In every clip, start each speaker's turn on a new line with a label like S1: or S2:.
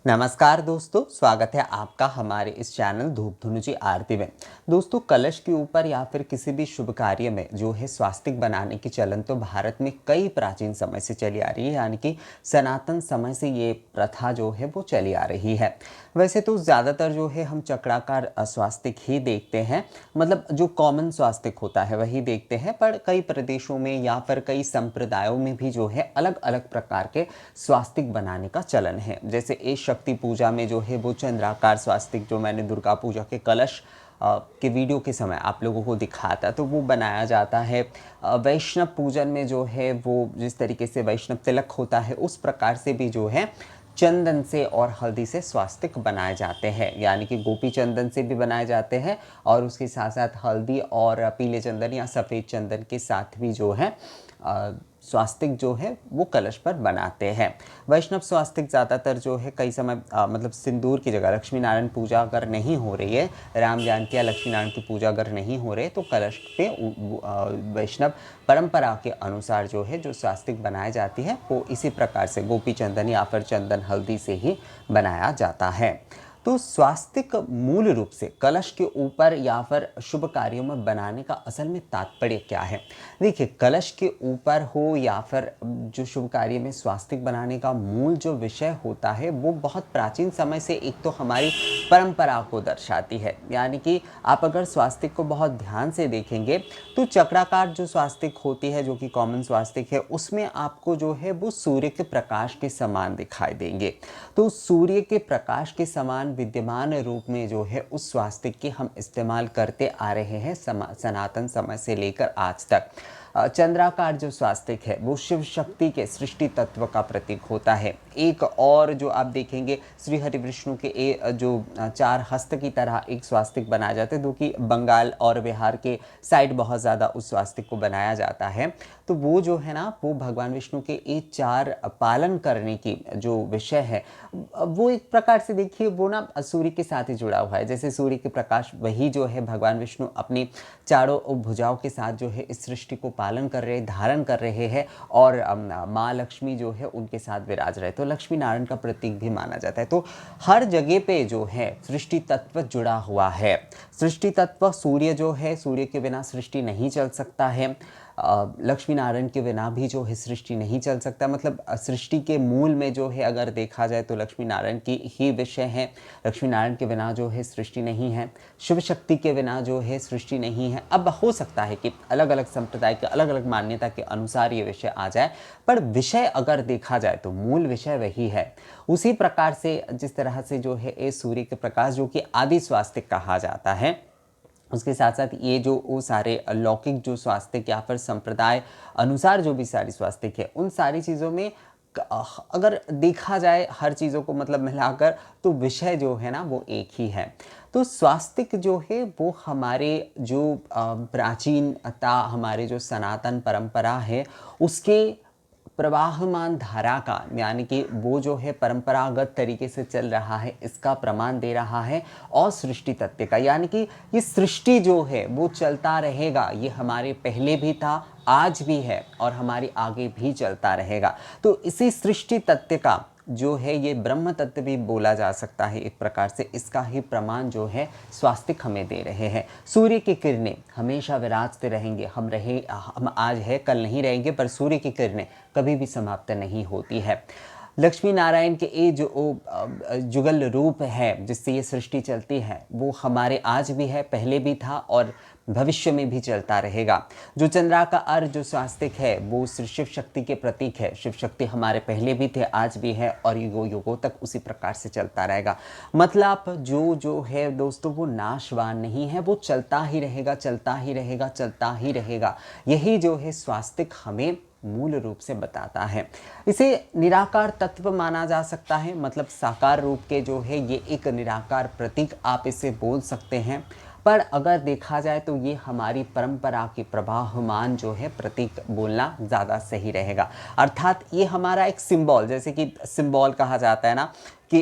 S1: नमस्कार दोस्तों, स्वागत है आपका हमारे इस चैनल धूप धुनुची आरती में। दोस्तों, कलश के ऊपर या फिर किसी भी शुभ कार्य में जो है स्वास्तिक बनाने की चलन तो भारत में कई प्राचीन समय से चली आ रही है, यानी कि सनातन समय से ये प्रथा जो है वो चली आ रही है। वैसे तो ज़्यादातर जो है हम चक्राकार स्वास्तिक ही देखते हैं, मतलब जो कॉमन स्वास्तिक होता है वही देखते हैं, पर कई प्रदेशों में या फिर कई संप्रदायों में भी जो है अलग अलग प्रकार के स्वास्तिक बनाने का चलन है। जैसे इस शक्ति पूजा में जो है वो चंद्राकार स्वास्तिक, जो मैंने दुर्गा पूजा के कलश के वीडियो के समय आप लोगों को दिखाया था, तो वो बनाया जाता है। वैष्णव पूजन में जो है वो जिस तरीके से वैष्णव तिलक होता है उस प्रकार से भी जो है चंदन से और हल्दी से स्वास्तिक बनाए जाते हैं, यानी कि गोपी चंदन से भी बनाए जाते हैं और उसके साथ साथ हल्दी और पीले चंदन या सफ़ेद चंदन के साथ भी जो है स्वास्तिक जो है वो कलश पर बनाते हैं। वैष्णव स्वास्तिक ज़्यादातर जो है कई समय मतलब सिंदूर की जगह लक्ष्मी नारायण पूजा अगर नहीं हो रही है, राम जानकी या लक्ष्मी नारायण की पूजा अगर नहीं हो रही है, तो कलश पे वैष्णव परंपरा के अनुसार जो है जो स्वास्तिक बनाई जाती है वो इसी प्रकार से गोपी चंदन या फिर चंदन हल्दी से ही बनाया जाता है। तो स्वास्तिक मूल रूप से कलश के ऊपर या फिर शुभ कार्यों में बनाने का असल में तात्पर्य क्या है? देखिए, कलश के ऊपर हो या फिर जो शुभ कार्य में स्वास्तिक बनाने का मूल जो विषय होता है वो बहुत प्राचीन समय से एक तो हमारी परंपरा को दर्शाती है। यानी कि आप अगर स्वास्तिक को बहुत ध्यान से देखेंगे तो चक्राकार जो स्वास्तिक होती है, जो कि कॉमन स्वास्तिक है, उसमें आपको जो है वो सूर्य के प्रकाश के समान दिखाई देंगे। तो सूर्य के प्रकाश के समान विद्यमान रूप में जो है उस स्वास्तिक की हम इस्तेमाल करते आ रहे हैं सनातन समय से लेकर आज तक। चंद्राकार जो स्वास्तिक है वो शिव शक्ति के सृष्टि तत्व का प्रतीक होता है। एक और जो आप देखेंगे श्री हरि विष्णु के जो चार हस्त की तरह एक स्वास्तिक बनाया जाता है, जो कि बंगाल और बिहार के साइड बहुत ज़्यादा उस स्वास्तिक को बनाया जाता है। तो वो जो है ना, वो भगवान विष्णु के ये चार पालन करने की जो विषय है वो एक प्रकार से देखिए वो ना सूर्य के साथ ही जुड़ा हुआ है। जैसे सूर्य के प्रकाश, वही जो है भगवान विष्णु अपनी चारों भुजाओं के साथ जो है इस सृष्टि को पालन कर रहे, धारण कर रहे हैं, और माँ लक्ष्मी जो है उनके साथ विराज रहे, तो लक्ष्मी नारायण का प्रतीक भी माना जाता है। तो हर जगह पे जो है सृष्टि तत्व जुड़ा हुआ है। सृष्टि तत्व सूर्य जो है, सूर्य के बिना सृष्टि नहीं चल सकता है। लक्ष्मी नारायण के बिना भी जो है सृष्टि नहीं चल सकता। मतलब सृष्टि के मूल में जो है अगर देखा जाए तो लक्ष्मी नारायण की ही विषय है। लक्ष्मी नारायण के बिना जो है सृष्टि नहीं है, शिव शक्ति के बिना जो है सृष्टि नहीं है। अब हो सकता है कि अलग अलग संप्रदाय के अलग अलग मान्यता के अनुसार ये विषय आ जाए, पर विषय अगर देखा जाए तो मूल विषय वही है। उसी प्रकार से जिस तरह से जो है ये सूर्य के प्रकाश, जो कि आदि स्वास्तिक कहा जाता है, उसके साथ साथ ये जो वो सारे लौकिक जो स्वास्तिक या फिर संप्रदाय अनुसार जो भी सारी स्वास्तिक है, उन सारी चीज़ों में अगर देखा जाए हर चीज़ों को मतलब मिलाकर, तो विषय जो है ना वो एक ही है। तो स्वास्तिक जो है वो हमारे जो प्राचीनता, हमारे जो सनातन परंपरा है उसके प्रवाहमान धारा का, यानी कि वो जो है परंपरागत तरीके से चल रहा है, इसका प्रमाण दे रहा है। और सृष्टि तत्व का, यानी कि ये सृष्टि जो है वो चलता रहेगा, ये हमारे पहले भी था, आज भी है और हमारे आगे भी चलता रहेगा। तो इसी सृष्टि तत्व का जो है ये ब्रह्म तत्व भी बोला जा सकता है एक प्रकार से। इसका ही प्रमाण जो है स्वास्तिक हमें दे रहे हैं। सूर्य की किरणें हमेशा विराजते रहेंगे, हम आज है कल नहीं रहेंगे, पर सूर्य की किरणें कभी भी समाप्त नहीं होती है। लक्ष्मी नारायण के ये जो जुगल रूप है जिससे ये सृष्टि चलती है, वो हमारे आज भी है, पहले भी था और भविष्य में भी चलता रहेगा। जो चंद्रा का अर्घ जो स्वास्तिक है वो शिव शक्ति के प्रतीक है। शिव शक्ति हमारे पहले भी थे, आज भी है और युगों युगों तक उसी प्रकार से चलता रहेगा। मतलब जो है दोस्तों वो नाशवान नहीं है, वो चलता ही रहेगा, चलता ही रहेगा, चलता ही रहेगा। यही जो है स्वास्तिक हमें मूल रूप से बताता है। इसे निराकार तत्व माना जा सकता है, मतलब साकार रूप के जो है ये एक निराकार प्रतीक आप इसे बोल सकते हैं। पर अगर देखा जाए तो ये हमारी परंपरा की प्रवाहमान जो है प्रतीक बोलना ज़्यादा सही रहेगा। अर्थात ये हमारा एक सिंबल, जैसे कि सिंबल कहा जाता है ना कि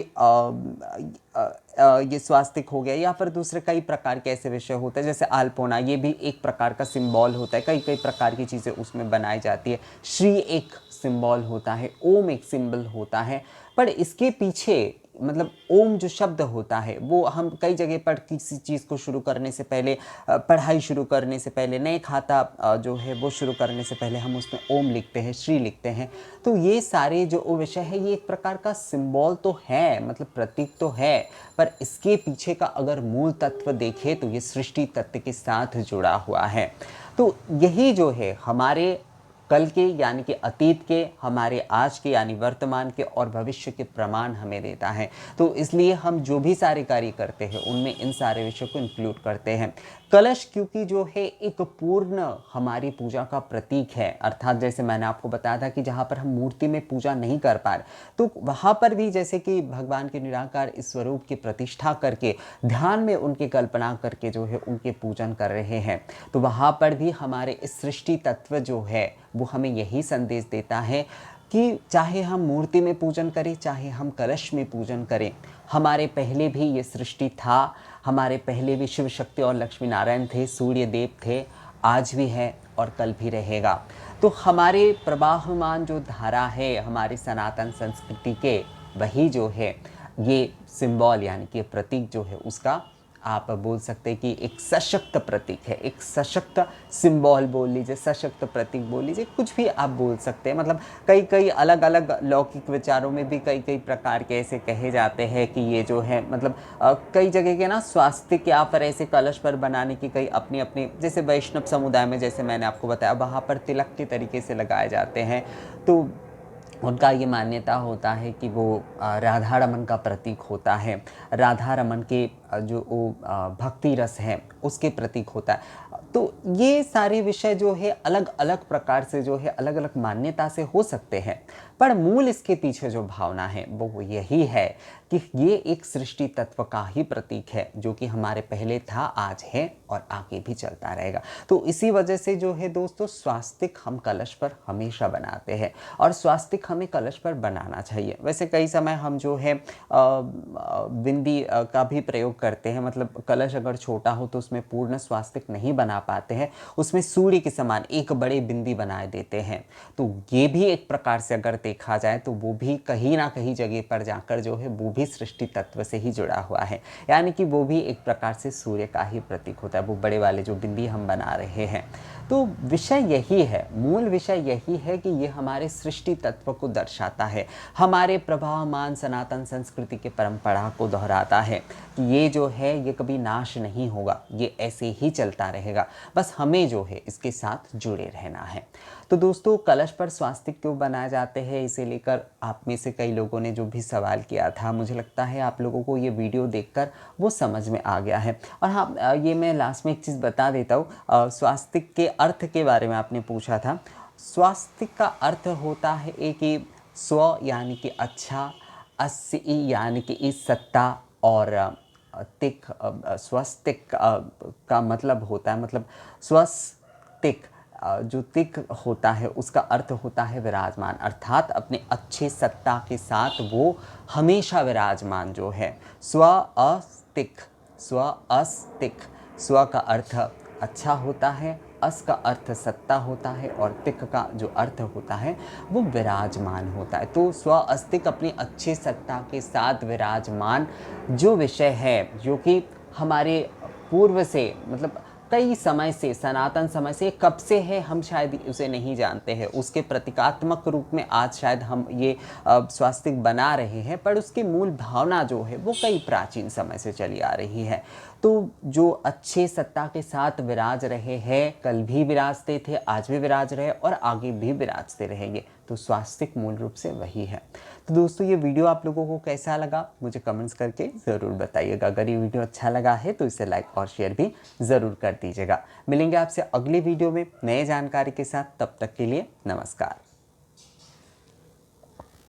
S1: ये स्वास्तिक हो गया, या फिर दूसरे कई प्रकार के ऐसे विषय होते हैं, जैसे आलपोना, ये भी एक प्रकार का सिंबल होता है। कई कई प्रकार की चीज़ें उसमें बनाई जाती है। श्री एक सिंबल होता है, ओम एक सिंबल होता है, पर इसके पीछे मतलब ओम जो शब्द होता है वो हम कई जगह पर किसी चीज़ को शुरू करने से पहले, पढ़ाई शुरू करने से पहले, नए खाता जो है वो शुरू करने से पहले हम उसमें ओम लिखते हैं, श्री लिखते हैं। तो ये सारे जो विषय है ये एक प्रकार का सिंबल तो है, मतलब प्रतीक तो है, पर इसके पीछे का अगर मूल तत्व देखें तो ये सृष्टि तत्व के साथ जुड़ा हुआ है। तो यही जो है हमारे कल के यानी कि अतीत के, हमारे आज के यानी वर्तमान के और भविष्य के प्रमाण हमें देता है। तो इसलिए हम जो भी सारे कार्य करते हैं उनमें इन सारे विषयों को इंक्लूड करते हैं। कलश क्योंकि जो है एक पूर्ण हमारी पूजा का प्रतीक है, अर्थात जैसे मैंने आपको बताया था कि जहाँ पर हम मूर्ति में पूजा नहीं कर पा रहे तो वहाँ पर भी जैसे कि भगवान के निराकार इस स्वरूप की प्रतिष्ठा करके ध्यान में उनकी कल्पना करके जो है उनके पूजन कर रहे हैं, तो वहाँ पर भी हमारे इस सृष्टि तत्व जो है वो हमें यही संदेश देता है कि चाहे हम मूर्ति में पूजन करें, चाहे हम कलश में पूजन करें, हमारे पहले भी ये सृष्टि था, हमारे पहले भी शिव शक्ति और लक्ष्मी नारायण थे, सूर्य देव थे, आज भी है और कल भी रहेगा। तो हमारे प्रवाहमान जो धारा है हमारी सनातन संस्कृति के, वही जो है ये सिंबल यानी कि प्रतीक जो है उसका आप बोल सकते हैं कि एक सशक्त प्रतीक है, एक सशक्त सिंबल बोल लीजिए, सशक्त प्रतीक बोल लीजिए, कुछ भी आप बोल सकते हैं। मतलब कई कई अलग अलग लौकिक विचारों में भी कई कई प्रकार के ऐसे कहे जाते हैं कि ये जो है मतलब कई जगह के ना स्वास्तिक या फिर ऐसे कलश पर बनाने की कई अपनी अपनी, जैसे वैष्णव समुदाय में जैसे मैंने आपको बताया वहाँ पर तिलक के तरीके से लगाए जाते हैं। तो उनका ये मान्यता होता है कि वो राधा रमन का प्रतीक होता है, राधा रमन के जो वो भक्ति रस है उसके प्रतीक होता है। तो ये सारे विषय जो है अलग अलग प्रकार से जो है अलग अलग मान्यता से हो सकते हैं, पर मूल इसके पीछे जो भावना है वो यही है कि ये एक सृष्टि तत्व का ही प्रतीक है जो कि हमारे पहले था, आज है और आगे भी चलता रहेगा। तो इसी वजह से जो है दोस्तों स्वास्तिक हम कलश पर हमेशा बनाते हैं और स्वास्तिक हमें कलश पर बनाना चाहिए। वैसे कई समय हम जो है बिंदी का भी प्रयोग करते हैं, मतलब कलश अगर छोटा हो तो उसमें पूर्ण स्वास्तिक नहीं बना पाते हैं, उसमें सूर्य के समान एक बड़े बिंदी बनाए देते हैं। तो ये भी एक प्रकार से अगर देखा जाए तो वो भी कहीं ना कहीं जगह पर जाकर जो है वो भी सृष्टि तत्व से ही जुड़ा हुआ है, यानी कि वो भी एक प्रकार से सूर्य का ही प्रतीक होता है, वो बड़े वाले जो बिंदी हम बना रहे हैं। तो विषय यही है, मूल विषय यही है कि ये हमारे सृष्टि तत्व को दर्शाता है, हमारे प्रभावमान सनातन संस्कृति के परंपरा को दोहराता है कि ये जो है ये कभी नाश नहीं होगा, ये ऐसे ही चलता रहेगा, बस हमें जो है इसके साथ जुड़े रहना है। तो दोस्तों कलश पर स्वास्तिक क्यों बनाए जाते हैं, इसे लेकर आप में से कई लोगों ने जो भी सवाल किया था, मुझे लगता है आप लोगों को ये वीडियो देखकर वो समझ में आ गया है। और हाँ, ये मैं लास्ट में एक चीज़ बता देता हूँ, स्वास्तिक के अर्थ के बारे में आपने पूछा था। स्वास्तिक का अर्थ होता है कि स्व यानी कि अच्छा, अस्सी यानी कि इस सत्ता, और तिक स्वस्तिक का मतलब होता है, मतलब स्वस्तिक जो तिक होता है उसका अर्थ होता है विराजमान, अर्थात अपने अच्छे सत्ता के साथ वो हमेशा विराजमान जो है। स्व अस्तिक, स्व अस्तिक, स्व का अर्थ अच्छा होता है, अस का अर्थ सत्ता होता है और तिक का जो अर्थ होता है वो विराजमान होता है। तो स्व अस्तिक अपनी अच्छी सत्ता के साथ विराजमान जो विषय है, जो कि हमारे पूर्व से मतलब कई समय से, सनातन समय से, कब से है हम शायद उसे नहीं जानते हैं, उसके प्रतीकात्मक रूप में आज शायद हम ये स्वास्तिक बना रहे हैं, पर उसकी मूल भावना जो है वो कई प्राचीन समय से चली आ रही है। तो जो अच्छे सत्ता के साथ विराज रहे हैं, कल भी विराजते थे, आज भी विराज रहे और आगे भी विराजते रहेंगे, तो स्वास्तिक मूल रूप से वही है। तो दोस्तों ये वीडियो आप लोगों को कैसा लगा मुझे कमेंट्स करके ज़रूर बताइएगा। अगर ये वीडियो अच्छा लगा है तो इसे लाइक और शेयर भी ज़रूर कर दीजिएगा। मिलेंगे आपसे अगली वीडियो में नए जानकारी के साथ, तब तक के लिए नमस्कार।